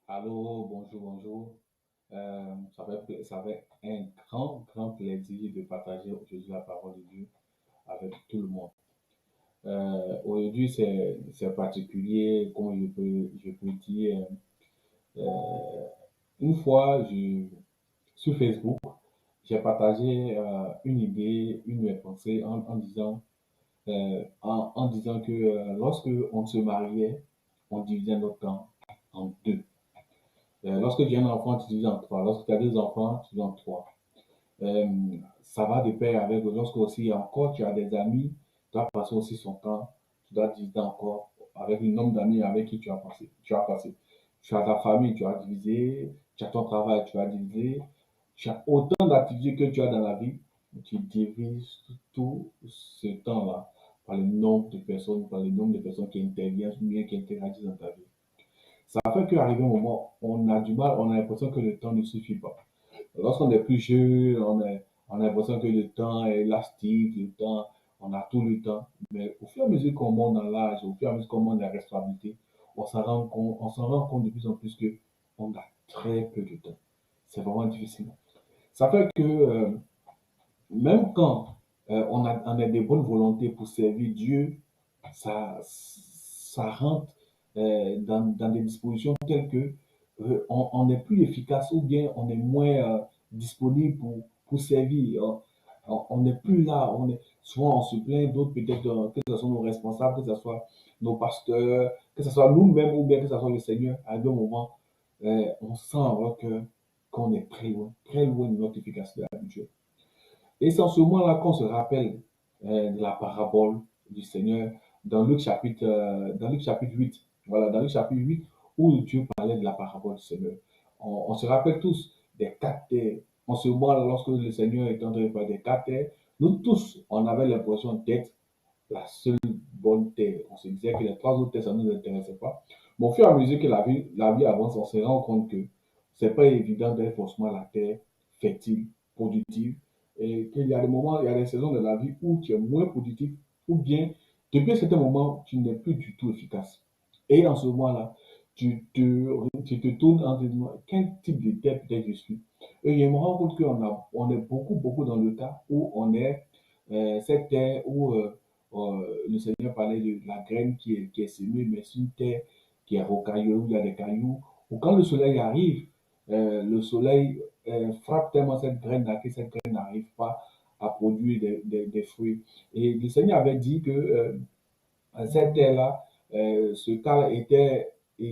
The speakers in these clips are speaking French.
Allô, bonjour, bonjour. Ça fait un grand plaisir de partager aujourd'hui la parole de Dieu avec tout le monde. Aujourd'hui, c'est particulier, comme je peux dire. Une fois, sur Facebook, j'ai partagé une idée, une pensée en disant que lorsque on se mariait, on divisait notre temps en deux. Lorsque tu as un enfant, tu divises en trois. Lorsque tu as deux enfants, tu divises en trois. Euh, Ça va de pair avec lorsque aussi encore tu as des amis, tu dois passer aussi son temps, tu dois diviser encore avec le nombre d'amis avec qui tu as passé. Tu as ta famille, tu as divisé, tu as ton travail, tu as divisé, tu as autant d'activités que tu as dans la vie, tu divises tout ce temps-là par le nombre de personnes, par le nombre de personnes qui interviennent ou bien qui interagissent dans ta vie. Ça fait qu'arrivé un moment, on a du mal, on a l'impression que le temps ne suffit pas. Lorsqu'on est plus jeune, on a l'impression que le temps est élastique, le temps, on a tout le temps. Mais au fur et à mesure qu'on monte dans l'âge, au fur et à mesure qu'on monte dans la responsabilité, on s'en rend compte de plus en plus que on a très peu de temps. C'est vraiment difficile. Ça fait que même quand on a des bonnes volontés pour servir Dieu, ça rentre dans des dispositions telles que on n'est plus efficace ou bien on est moins disponible pour servir. On n'est plus là. Souvent, on se plaint d'autres, peut-être que ce soit nos responsables, que ce soit nos pasteurs, que ce soit nous-mêmes ou bien que ce soit le Seigneur. À un moment, on sent alors qu'on est très loin de notre efficacité habituelle. Et c'est en ce moment-là qu'on se rappelle de la parabole du Seigneur dans Luc chapitre 8. Voilà, dans Luc chapitre 8, où Dieu parlait de la parabole du Seigneur. On se rappelle tous des quatre terres. En ce moment-là, lorsque le Seigneur est en train de parler des quatre terres, nous tous, on avait l'impression d'être la seule bonne terre. On se disait que les trois autres terres, ça ne nous intéressait pas. Mais au fur et à mesure que la vie avance, on se rend compte que c'est pas évident d'être forcément la terre fertile, productive, et qu'il y a des moments, il y a des saisons de la vie où tu es moins productif, ou bien, depuis un certain moment, tu n'es plus du tout efficace. Et en ce moment-là, tu te tournes en te disant, quel type de terre peut-être je suis? Et je me rends compte on est beaucoup dans le cas où on est cette terre où le Seigneur parlait de la graine qui est semée, mais c'est une terre qui est rocailleuse, où il y a des cailloux, où quand le soleil arrive, le soleil frappe tellement cette graine-là que cette graine n'arrive pas à produire des fruits. Et le Seigneur avait dit que cette terre-là, ce cas était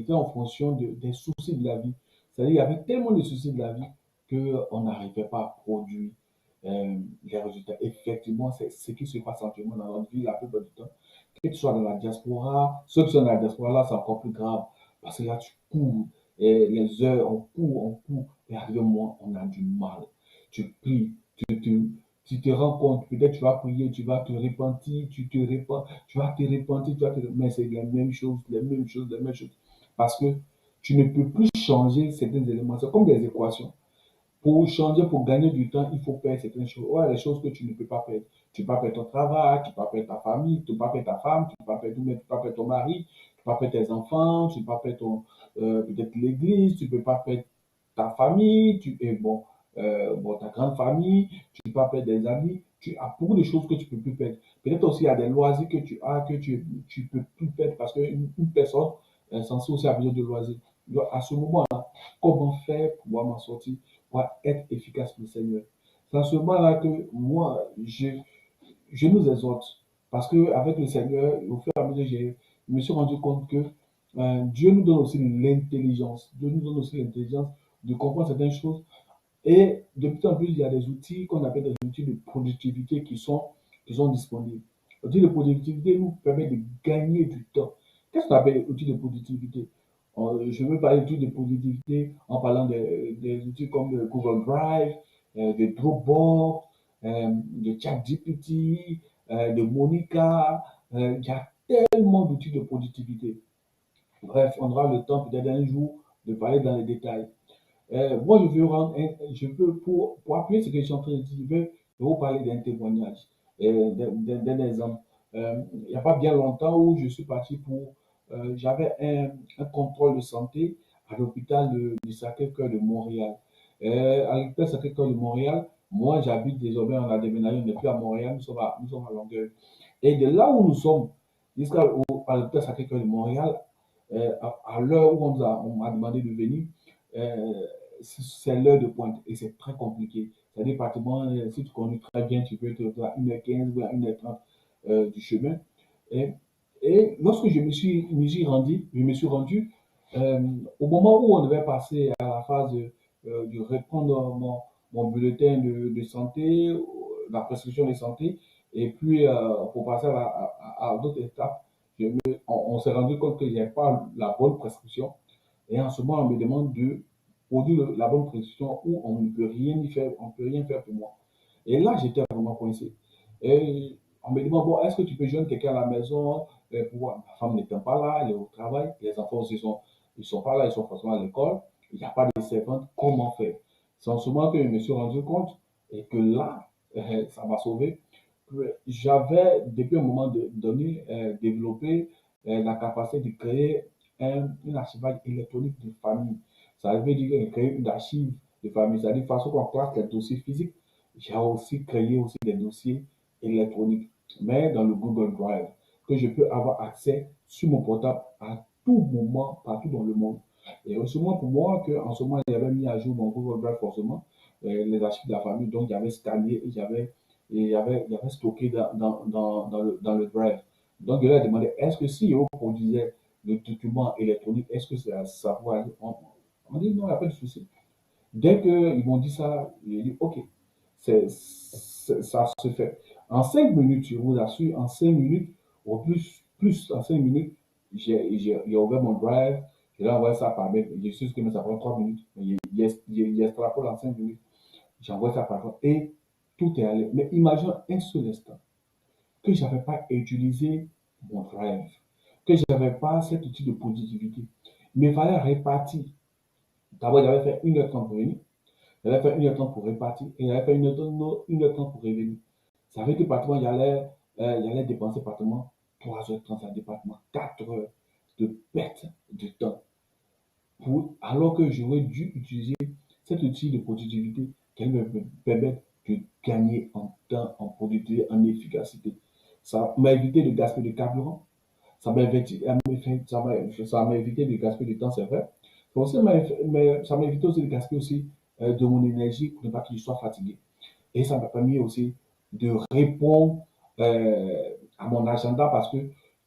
en fonction des soucis de la vie. C'est-à-dire qu'il y avait tellement de soucis de la vie qu'on n'arrivait pas à produire les résultats. Effectivement, c'est ce qui se passe actuellement dans notre vie la plupart du temps. Que tu sois dans la diaspora, ceux qui sont dans la diaspora, là, c'est encore plus grave. Parce que là, tu cours, et les heures, on court, et arrivé un moment, on a du mal. Tu pries, tu te rends compte, peut-être tu vas prier, tu vas te repentir, tu vas te repentir, mais c'est les mêmes choses, les mêmes choses, les mêmes choses. Parce que tu ne peux plus changer certains éléments. C'est comme des équations. Pour changer, pour gagner du temps, il faut perdre certaines choses. Ouais, les choses que tu ne peux pas perdre. Tu ne peux pas perdre ton travail, tu ne peux pas perdre ta famille, tu ne peux pas perdre ta femme, tu ne peux pas perdre, tu peux pas perdre ton mari, tu ne peux pas perdre tes enfants, tu ne peux pas perdre peut-être l'église, tu ne peux pas perdre ta famille, ta grande famille, tu ne peux pas perdre des amis. Tu as beaucoup de choses que tu ne peux plus perdre. Peut-être aussi il y a des loisirs que tu as que tu ne peux plus perdre parce qu'une personne est censée aussi avoir besoin de loisirs. Donc, à ce moment-là, comment faire pour pouvoir m'en sortir? Pour être efficace pour le Seigneur. C'est à ce moment-là que moi, je nous exhorte. Parce qu'avec le Seigneur, au fur et à mesure, je me suis rendu compte que Dieu nous donne aussi l'intelligence. Dieu nous donne aussi l'intelligence de comprendre certaines choses. Et de plus en plus, il y a des outils qu'on appelle des outils de productivité qui sont disponibles. L'outil de productivité nous permet de gagner du temps. Qu'est-ce qu'on appelle outil de productivité? Je veux parler d'outils de productivité en parlant des outils comme le Google Drive, de Dropbox, de ChatGPT, de Monica. Il y a tellement d'outils de productivité. Bref, on aura le temps peut-être un jour de parler dans les détails. Moi, pour appuyer ce que je suis en train de dire, je vais vous parler d'un témoignage, d'un exemple. Il n'y a pas bien longtemps où je suis parti j'avais un contrôle de santé à l'hôpital du Sacré-Cœur de Montréal. À l'hôpital Sacré-Cœur de Montréal, moi j'habite désormais, on a déménagé, on n'est plus à Montréal, nous sommes à Longueuil. Et de là où nous sommes, à l'hôpital Sacré-Cœur de Montréal, à l'heure où on m'a demandé de venir, euh, c'est l'heure de pointe et c'est très compliqué. C'est un département, si tu conduis très bien, tu peux te retrouver à 1h15 ou à 1h30 du chemin. Et, et lorsque me suis rendu, je me suis rendu euh, au moment où on devait passer à la phase de reprendre mon bulletin de santé, la prescription de santé, et puis pour passer à d'autres étapes, on s'est rendu compte qu'il n'y avait pas la bonne prescription. Et en ce moment, on me demande de produire la bonne prescription où on ne peut rien y faire, on ne peut rien faire pour moi. Et là, j'étais vraiment coincé. Et on me demande, bon, est-ce que tu peux joindre quelqu'un à la maison pour voir? Ma femme n'étant pas là, elle est au travail, les enfants aussi ils sont pas là, ils sont forcément à l'école, il n'y a pas de servante, comment faire? C'est en ce moment que je me suis rendu compte et que là, ça m'a sauvé. J'avais, depuis un moment donné, développé la capacité de créer un archivage électronique de famille. Ça veut dire créer une archive de famille. C'est-à-dire, de façon qu'on classe les dossiers physiques, j'ai aussi créé aussi des dossiers électroniques, mais dans le Google Drive, que je peux avoir accès sur mon portable à tout moment, partout dans le monde. Et heureusement pour moi qu'en ce moment, j'avais mis à jour mon Google Drive forcément, les archives de la famille, donc j'avais scanné et j'avais stocké dans le Drive. Donc, je leur ai demandé, est-ce que si on produisait le document électronique, est-ce que ça pourrait aller? On dit non, il n'y a pas de souci. Dès qu'ils m'ont dit ça, j'ai dit, OK, ça se fait. En 5 minutes, je vous assure, en 5 minutes, ou plus en 5 minutes, j'ai ouvert mon drive, je l'ai envoyé ça par mail. Je suis sûr que ça prend 3 minutes. Il extrapole en 5 minutes. J'envoie ça par mail et tout est allé. Mais imagine un seul instant que je n'avais pas utilisé mon drive, que je n'avais pas cet outil de productivité. Il me fallait répartir. D'abord, j'avais fait 1h30 pour venir. J'allais faire 1h30 pour répartir et j'allais faire 1h30 pour revenir. Ça veut dire pratiquement, j'allais dépenser pratiquement 3h30 à département, 4 heures de perte de temps. Alors que j'aurais dû utiliser cet outil de productivité qui me permet de gagner en temps, en productivité, en efficacité. Ça m'a évité de gaspiller de carburant. Ça m'a évité de gaspiller du temps, c'est vrai. Mais ça m'a évité aussi de gaspiller aussi de mon énergie pour ne pas que je sois fatigué. Et ça m'a permis aussi de répondre à mon agenda parce que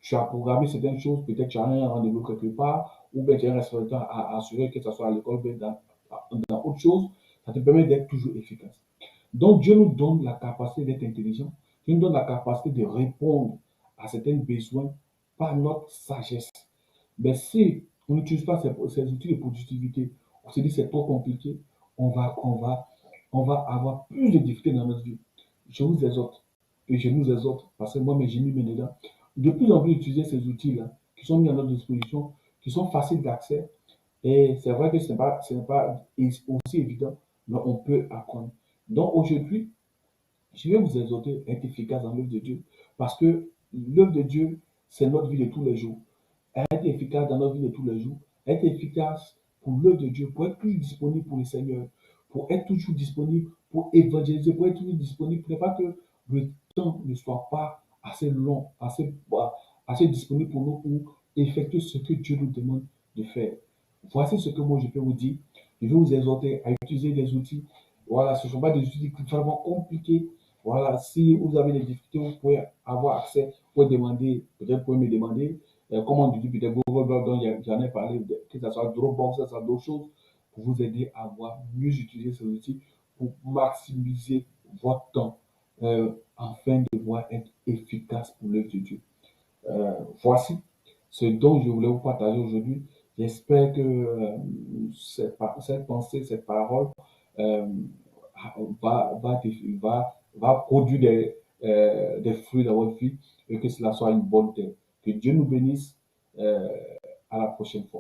tu as programmé certaines choses, peut-être tu as un rendez-vous quelque part, ou bien tu as un restaurateur à assurer que ce soit à l'école ou bien dans autre chose, ça te permet d'être toujours efficace. Donc Dieu nous donne la capacité d'être intelligent, Dieu nous donne la capacité de répondre à certains besoins par notre sagesse. Mais si on n'utilise pas ces outils de productivité, on se dit c'est trop compliqué, on va, on va, on va avoir plus de difficultés dans notre vie. Je vous exhorte, et je nous exhorte, parce que moi, j'ai mis mes dedans, de plus en plus utiliser ces outils-là, qui sont mis à notre disposition, qui sont faciles d'accès, et c'est vrai que ce n'est pas aussi évident, mais on peut apprendre. Donc aujourd'hui, je vais vous exhorter à être efficace dans l'œuvre de Dieu, parce que l'œuvre de Dieu, c'est notre vie de tous les jours. Être efficace dans notre vie de tous les jours, être efficace pour l'œuvre de Dieu, pour être toujours disponible pour le Seigneur, pour être toujours disponible pour évangéliser, pour être toujours disponible pour ne pas que le temps ne soit pas assez long, assez disponible pour nous pour effectuer ce que Dieu nous demande de faire. Voici ce que moi je peux vous dire. Je vais vous exhorter à utiliser des outils. Voilà, ce ne sont pas des outils vraiment compliqués. Voilà, si vous avez des difficultés, vous pouvez avoir accès, vous pouvez demander, peut-être vous pouvez me demander comment on dit peut-être Google Drive dont j'en ai parlé, que ce soit Dropbox, que ce soit d'autres choses, pour vous aider à avoir mieux utiliser ces outils pour maximiser votre temps afin de pouvoir être efficace pour l'œuvre de Dieu. Voici ce dont je voulais vous partager aujourd'hui. J'espère que cette pensée, cette parole euh, va, va, va produire des fruits dans votre vie et que cela soit une bonne terre. Que Dieu nous bénisse. Euh, à la prochaine fois.